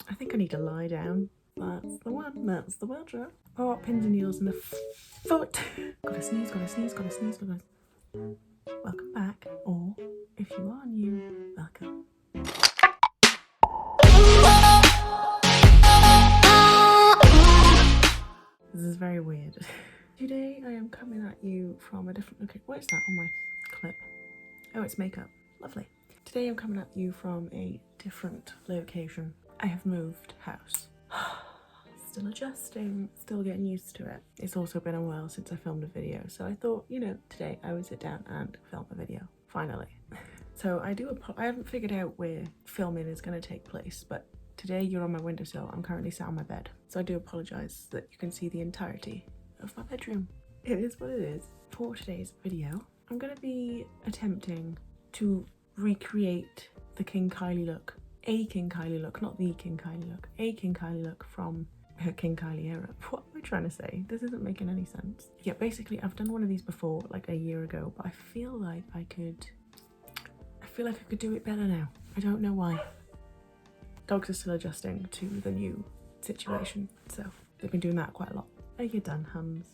I think I need to lie down. That's the one. That's the wardrobe. Oh, pins and needles in the foot. Gotta sneeze, gotta sneeze, gotta sneeze, gotta... Welcome back. Or, if you are new, welcome. This is very weird. Today I am coming at you from a different... Okay, what is that on my clip? Oh, it's makeup. Lovely. Today I'm coming at you from a different location. I have moved house. Still adjusting, still getting used to it. It's also been a while since I filmed a video, so I thought, you know, today I would sit down and film a video. Finally. So I haven't figured out where filming is going to take place, but today you're on my windowsill. I'm currently sat on my bed, so I do apologise that you can see the entirety of my bedroom. It is what it is. For today's video, I'm going to be attempting to recreate the King Kylie look. A King Kylie look, not the King Kylie look. A King Kylie look from her King Kylie era. What am I trying to say? This isn't making any sense. Yeah, basically I've done one of these before, like a year ago, but I feel like I could do it better now. I don't know why. Dogs are still adjusting to the new situation, so they've been doing that quite a lot. Are you done, Hums?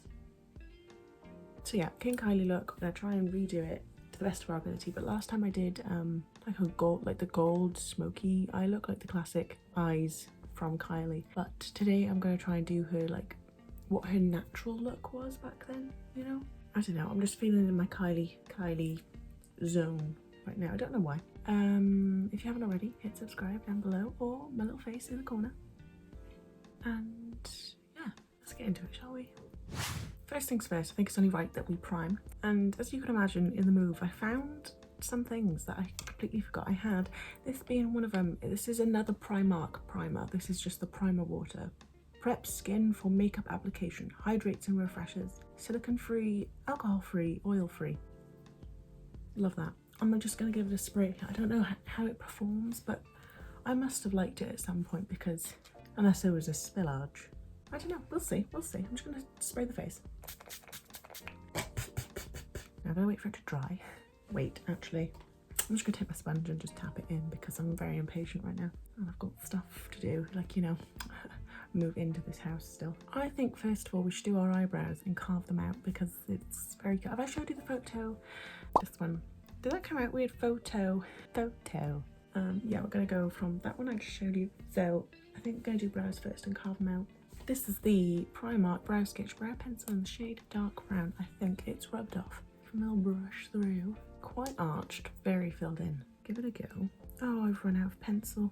So yeah, King Kylie look. I'm gonna try and redo it to the best of our ability, but last time I did like the gold smoky eye look, like the classic eyes from Kylie. But today I'm gonna try and do her like what her natural look was back then, you know? I don't know, I'm just feeling in my Kylie zone right now. I don't know why. If you haven't already, hit subscribe down below or my little face in the corner. And yeah, let's get into it, shall we? First things first, I think it's only right that we prime. And as you can imagine, in the move, I found some things that I completely forgot I had. This being one of them. This is another Primark primer. This is just the primer water. Preps skin for makeup application. Hydrates and refreshes. Silicone-free, alcohol-free, oil-free. Love that. I'm just going to give it a spray. I don't know how it performs, but I must have liked it at some point because unless there was a spillage. I don't know, we'll see, we'll see. I'm just gonna spray the face. Now I'm gonna wait for it to dry. Wait, actually, I'm just gonna take my sponge and just tap it in because I'm very impatient right now. And I've got stuff to do, like, you know, move into this house still. I think first of all we should do our eyebrows and carve them out because it's very good. Have I showed you the photo? This one. Did that come out weird? Photo. Yeah, we're gonna go from that one I just showed you. So I think we're gonna do brows first and carve them out. This is the Primark Brow Sketch Brow Pencil in the shade Dark Brown. I think it's rubbed off from a brush through. Quite arched, very filled in. Give it a go. Oh, I've run out of pencil.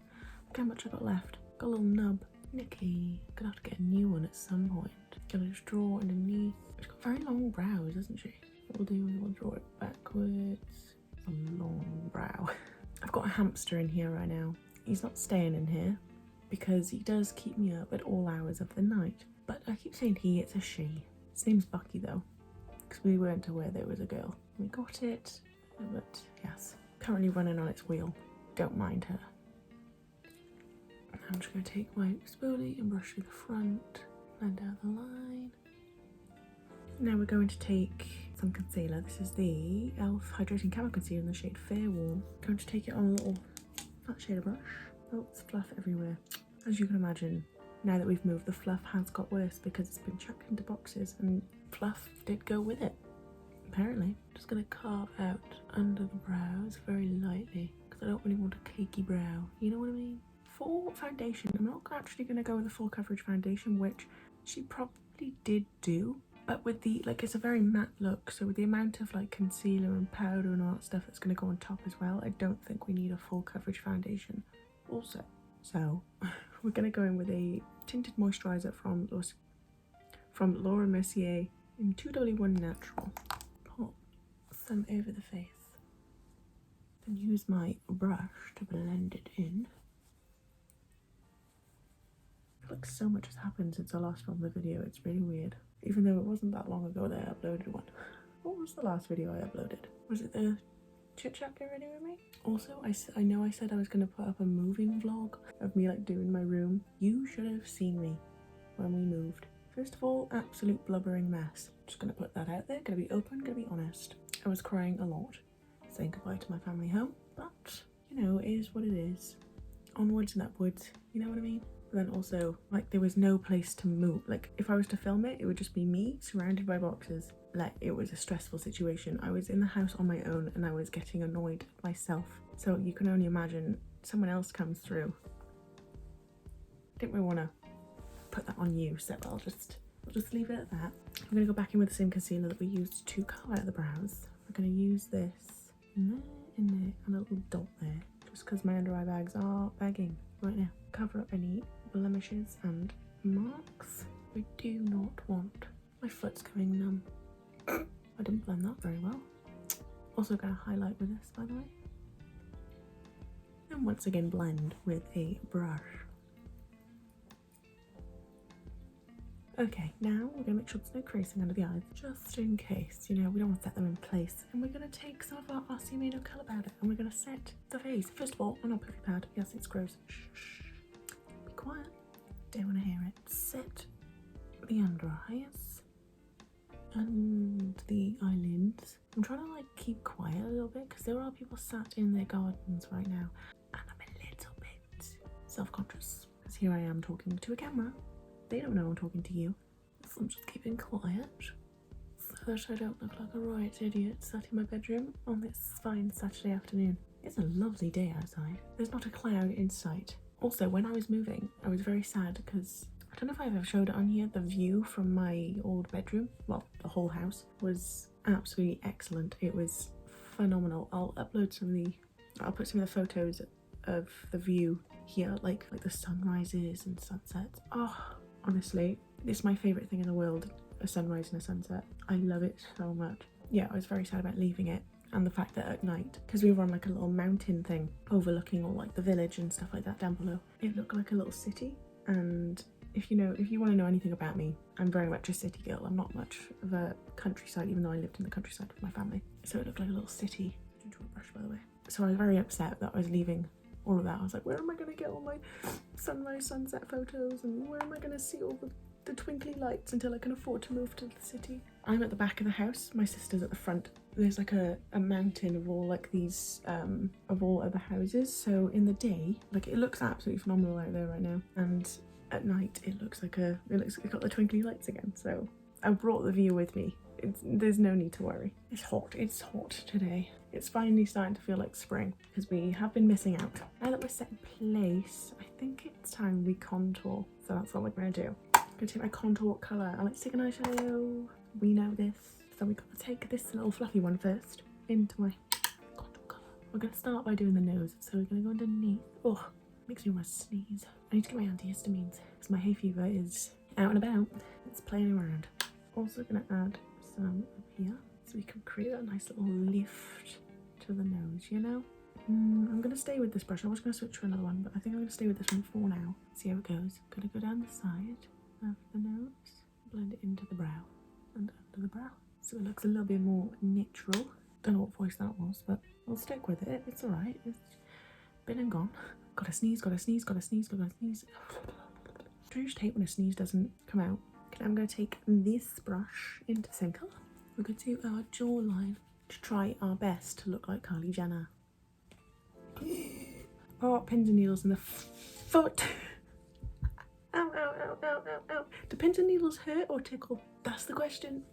Look how much I got left. Got a little nub. Nicky. Gonna have to get a new one at some point. Gonna just draw underneath. She's got very long brows, isn't she? What we'll do is we'll draw it backwards. A long brow. I've got a hamster in here right now. He's not staying in here, because he does keep me up at all hours of the night. But I keep saying he, it's a she. His name's Bucky though, because we weren't aware there was a girl. We got it, but yes. Currently running on its wheel. Don't mind her. I'm just going to take my spoolie and brush through the front, blend out the line. Now we're going to take some concealer. This is the e.l.f. Hydrating Camo Concealer in the shade Fair Warm. Going to take it on a little flat shader brush. Oh, it's fluff everywhere. As you can imagine, now that we've moved, the fluff has got worse because it's been chucked into boxes and fluff did go with it, apparently. Just gonna carve out under the brows very lightly because I don't really want a cakey brow, you know what I mean? For foundation, I'm not actually gonna go with a full coverage foundation, which she probably did do, but with the, like, it's a very matte look, so with the amount of like concealer and powder and all that stuff that's gonna go on top as well, I don't think we need a full coverage foundation. Also, so we're gonna go in with a tinted moisturizer from Laura Mercier in 2W1 Natural. Pop some over the face, then use my brush to blend it in. I feel like so much has happened since I last filmed the video. It's really weird, even though it wasn't that long ago that I uploaded one. What was the last video I uploaded? Was it the chit chat get ready with me? Also, I know I said I was gonna put up a moving vlog of me like doing my room. You should have seen me when we moved. First of all, absolute blubbering mess. Just gonna put that out there. Gonna be open, gonna be honest. I was crying a lot, saying goodbye to my family home, but you know, it is what it is. onwards and upwards, you know what I mean? But then also, like, there was no place to move. Like, if I was to film it, it would just be me surrounded by boxes. Like, it was a stressful situation. I was in the house on my own and I was getting annoyed myself. So you can only imagine someone else comes through. Didn't really want to put that on you, so I'll just leave it at that. I'm going to go back in with the same concealer that we used to color out the brows. We're going to use this in there, and a little dot there, just because my under eye bags are bagging right now. Cover up any blemishes and marks. We do not want my foot's going numb. I didn't blend that very well. Also going to highlight with this, by the way. And once again blend with a brush. Okay, now we're going to make sure there's no creasing under the eyes, just in case, you know, we don't want to set them in place. And we're going to take some of our RC Mano colour powder and we're going to set the face. First of all, on our puffy pad. Yes, it's gross. Shh, shh. Be quiet. Don't want to hear it. Set the under eyes and the eyelids. I'm trying to like keep quiet a little bit because there are people sat in their gardens right now and I'm a little bit self-conscious because here I am talking to a camera. They don't know I'm talking to you, so I'm just keeping quiet so that I don't look like a right idiot sat in my bedroom on this fine Saturday afternoon. It's a lovely day outside. There's not a cloud in sight. Also, when I was moving, I was very sad because I don't know if I've ever showed it on here. The view from my old bedroom, well, the whole house, was absolutely excellent. It was phenomenal. I'll put some of the photos of the view here, like the sunrises and sunsets. Oh. Honestly, it's my favourite thing in the world, a sunrise and a sunset. I love it so much. Yeah, I was very sad about leaving it, and the fact that at night, because we were on like a little mountain thing overlooking all like the village and stuff like that down below, it looked like a little city. And if you want to know anything about me, I'm very much a city girl. I'm not much of a countryside, even though I lived in the countryside with my family. So it looked like a little city. Into a brush, by the way. So I was very upset that I was leaving all of that. I was like, where am I going to get all my sunrise, sunset photos, and where am I going to see all the twinkly lights until I can afford to move to the city? I'm at the back of the house, my sister's at the front. There's like a mountain of all like these of all other houses, so in the day, like, it looks absolutely phenomenal out there right now, and at night it looks like it got the twinkly lights again. So I brought the view with me. There's no need to worry. It's hot today. It's finally starting to feel like spring because we have been missing out. Now that we're set in place, I think it's time we contour. So that's what we're gonna do. I'm gonna take my contour colour. I like to take an eyeshadow. We know this. So we're gonna take this little fluffy one first into my contour colour. We're gonna start by doing the nose. So we're gonna go underneath. Oh, makes me want to sneeze. I need to get my antihistamines because my hay fever is out and about. It's playing around. Also gonna add some up here so we can create a nice little lift to the nose, you know? I'm gonna stay with this brush. I was gonna switch to another one, but I think I'm gonna stay with this one for now. See how it goes. Gonna go down the side of the nose, blend it into the brow and under the brow so it looks a little bit more natural. Don't know what voice that was, but I'll stick with it. It's alright. It's been and gone. Gotta sneeze, gotta sneeze, gotta sneeze, gotta sneeze. I just hate when a sneeze doesn't come out. Okay, I'm going to take this brush into the same colour. We're going to do our jawline to try our best to look like Kylie Jenner. Oh, pins and needles in the foot. Ow, ow, ow, ow, ow, ow. Do pins and needles hurt or tickle? That's the question.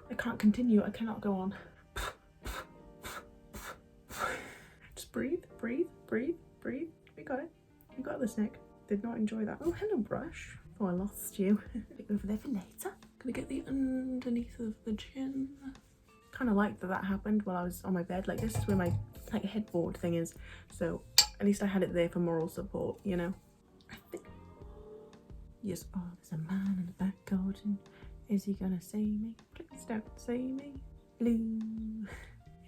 I can't continue. I cannot go on. Just breathe, breathe, breathe, breathe. We got it. You got this, Nick. Did not enjoy that. Oh, hello, brush. Oh, I lost you. Take over there for later. Gonna get the underneath of the chin. Kind of like that happened while I was on my bed. Like, this is where my like headboard thing is. So at least I had it there for moral support, you know. I think. Yes. Oh, there's a man in the back garden. Is he gonna see me? Please don't see me. Blue. In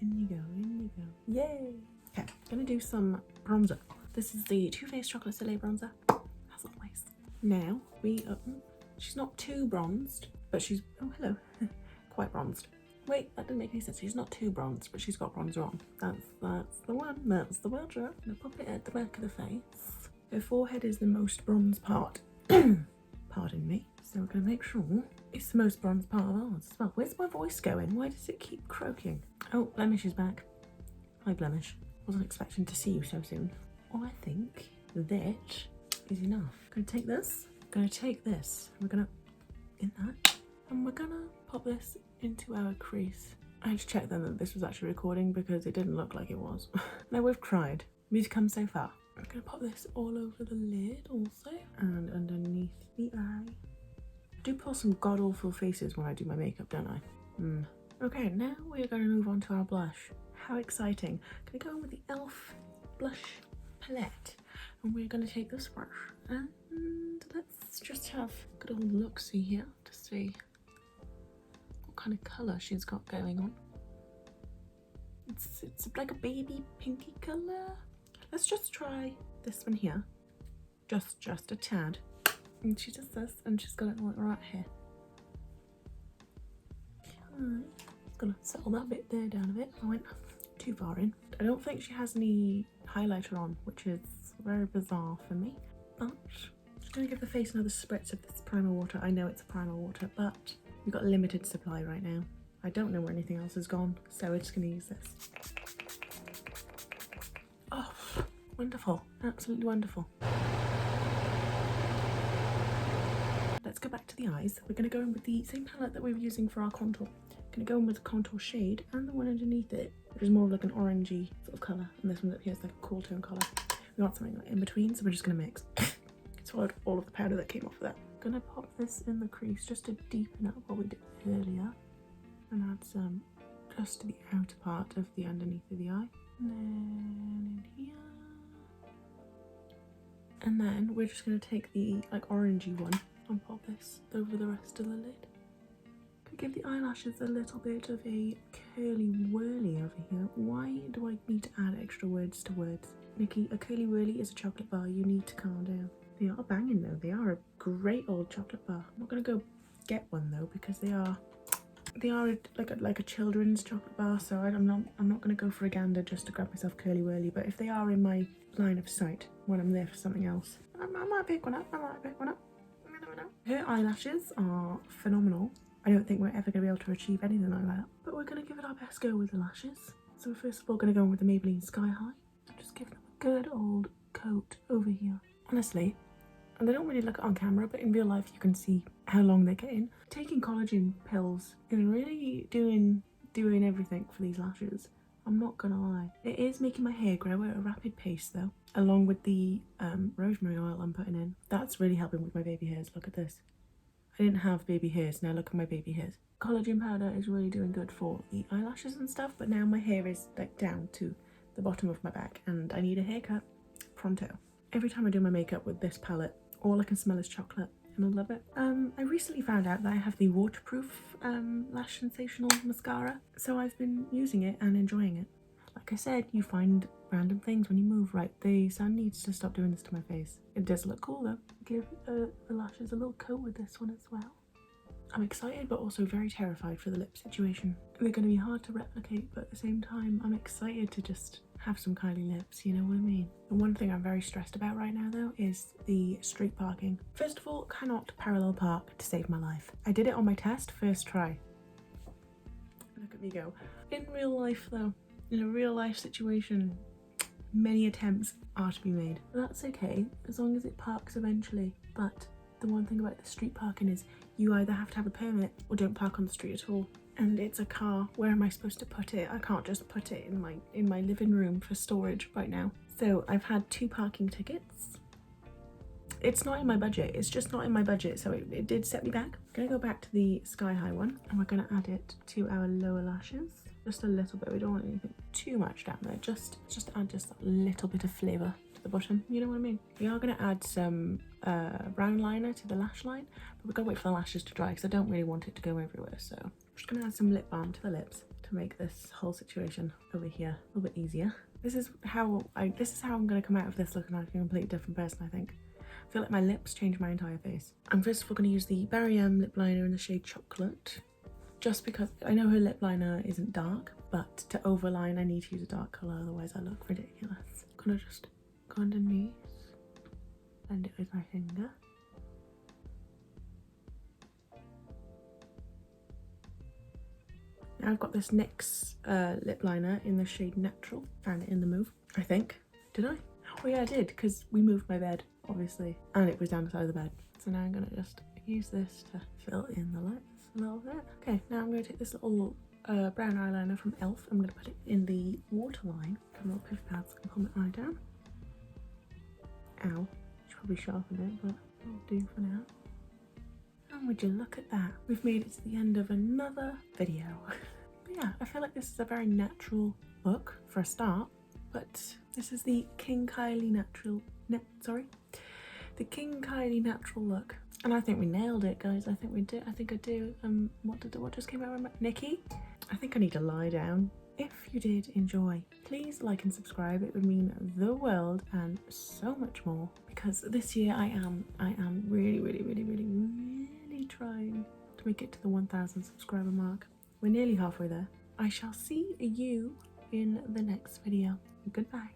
you go. In you go. Yay. Okay. Gonna do some bronzer. This is the Too Faced Chocolate Soleil bronzer. As always. Now we she's not too bronzed, but she's, oh hello, quite bronzed. Wait, that didn't make any sense. She's not too bronzed, but she's got bronzer on. That's the one. That's the bronzer. I'm gonna pop it at the back of the face. Her forehead is the most bronze part. Pardon me. So we're gonna make sure it's the most bronze part of ours as well. Where's my voice going? Why does it keep croaking? Oh, Blemish is back. Hi Blemish. Wasn't expecting to see you so soon. I think that is enough. I'm gonna take this, we're gonna, in that, and we're gonna pop this into our crease. I had to check then that this was actually recording because it didn't look like it was. Now we've tried, we've come so far. I'm gonna pop this all over the lid also, and underneath the eye. I do pull some god-awful faces when I do my makeup, don't I? Okay, now we're going to move on to our blush. How exciting. I'm gonna go in with the e.l.f. blush palette, and we're going to take this brush and let's just have a good old look-see here to see what kind of colour she's got going on. It's like a baby pinky colour. Let's just try this one here, just a tad. And she does this, and she's got it like right here. Okay, just gonna settle that bit there down a bit. I went too far in. I don't think she has any highlighter on, which is very bizarre for me. But I'm just gonna give the face another spritz of this primer water. I know it's a primer water, but we've got a limited supply right now. I don't know where anything else has gone, so we're just gonna use this. Oh, wonderful, absolutely wonderful. Let's go back to the eyes. We're going to go in with the same palette that we were using for our contour. Going to go in with the contour shade and the one underneath it, which is more of like an orangey sort of colour, and this one up here is like a cool tone colour. We want something like in between, so we're just going to mix. Swallowed all of the powder that came off of that. Going to pop this in the crease just to deepen up what we did earlier, and add some just to the outer part of the underneath of the eye, and then in here. And then we're just going to take the like orangey one and pop this over the rest of the lid. Could give the eyelashes a little bit of a curly whirly over here. Why do I need to add extra words to words? Nikki, a curly whirly is a chocolate bar. You need to calm down. They are banging though. They are a great old chocolate bar. I'm not going to go get one though because they are like a children's chocolate bar. So I'm not going to go for a gander just to grab myself curly whirly. But if they are in my line of sight when I'm there for something else, I might pick one up. Her eyelashes are phenomenal. I don't think we're ever going to be able to achieve anything like that, but we're going to give it our best go with the lashes. So we're first of all going to go in with the Maybelline Sky High and just give them a good old coat over here. Honestly, and they don't really look on camera, but in real life you can see how long they're getting. Taking collagen pills is really doing everything for these lashes. I'm not gonna lie. It is making my hair grow at a rapid pace though, along with the rosemary oil I'm putting in. That's really helping with my baby hairs. Look at this. I didn't have baby hairs, now look at my baby hairs. Collagen powder is really doing good for the eyelashes and stuff, but now my hair is like down to the bottom of my back and I need a haircut pronto. Every time I do my makeup with this palette, all I can smell is chocolate and I love it. I recently found out that I have the waterproof Lash Sensational mascara, so I've been using it and enjoying it. Like I said, you find random things when you move. Right, the sun needs to stop doing this to my face. It does look cool though. Give the lashes a little coat with this one as well. I'm excited but also very terrified for the lip situation. They're going to be hard to replicate, but at the same time I'm excited to just have some Kylie lips, you know what I mean? The one thing I'm very stressed about right now though is the street parking. First of all, cannot parallel park to save my life. I did it on my test, first try. Look at me go. In real life though, in a real life situation, many attempts are to be made. But that's okay, as long as it parks eventually. But the one thing about the street parking is you either have to have a permit or don't park on the street at all. And it's a car. Where am I supposed to put it? I can't just put it in my living room for storage right now. So I've had 2 parking tickets. It's not in my budget. It's just not in my budget. So it did set me back. I'm gonna go back to the Sky High one and we're gonna add it to our lower lashes. Just a little bit. We don't want anything too much down there. Just add just a little bit of flavour to the bottom. You know what I mean? We are going to add some brown liner to the lash line, but we've got to wait for the lashes to dry because I don't really want it to go everywhere. So I'm just going to add some lip balm to the lips to make this whole situation over here a little bit easier. This is how I'm going to come out of this looking like a completely different person, I think. I feel like my lips change my entire face. I'm first of all going to use the Barry M lip liner in the shade Chocolate. Just because I know her lip liner isn't dark, but to overline I need to use a dark colour, otherwise I look ridiculous. I'm gonna just go underneath, blend it with my finger. Now I've got this NYX lip liner in the shade Natural. Found it in the Move, I think. Did I? Oh yeah, I did, because we moved my bed, obviously, and it was down the side of the bed. So now I'm gonna just use this to fill in the lights a little bit. Okay, now I'm gonna take this little brown eyeliner from e.l.f. I'm gonna put it in the waterline. Come on, puff pads, and pull my eye down. Ow, should probably sharpen it, but I'll do for now. And would you look at that? We've made it to the end of another video. But yeah, I feel like this is a very natural look for a start, but this is the King Kylie the King Kylie natural look. And I think we nailed it, guys. I think we did. I think I do. What just came out of my Nikki? I think I need to lie down. If you did enjoy, please like and subscribe. It would mean the world and so much more, because this year I am really trying to make it to the 1,000 subscriber mark. We're nearly halfway there. I shall see you in the next video. Goodbye.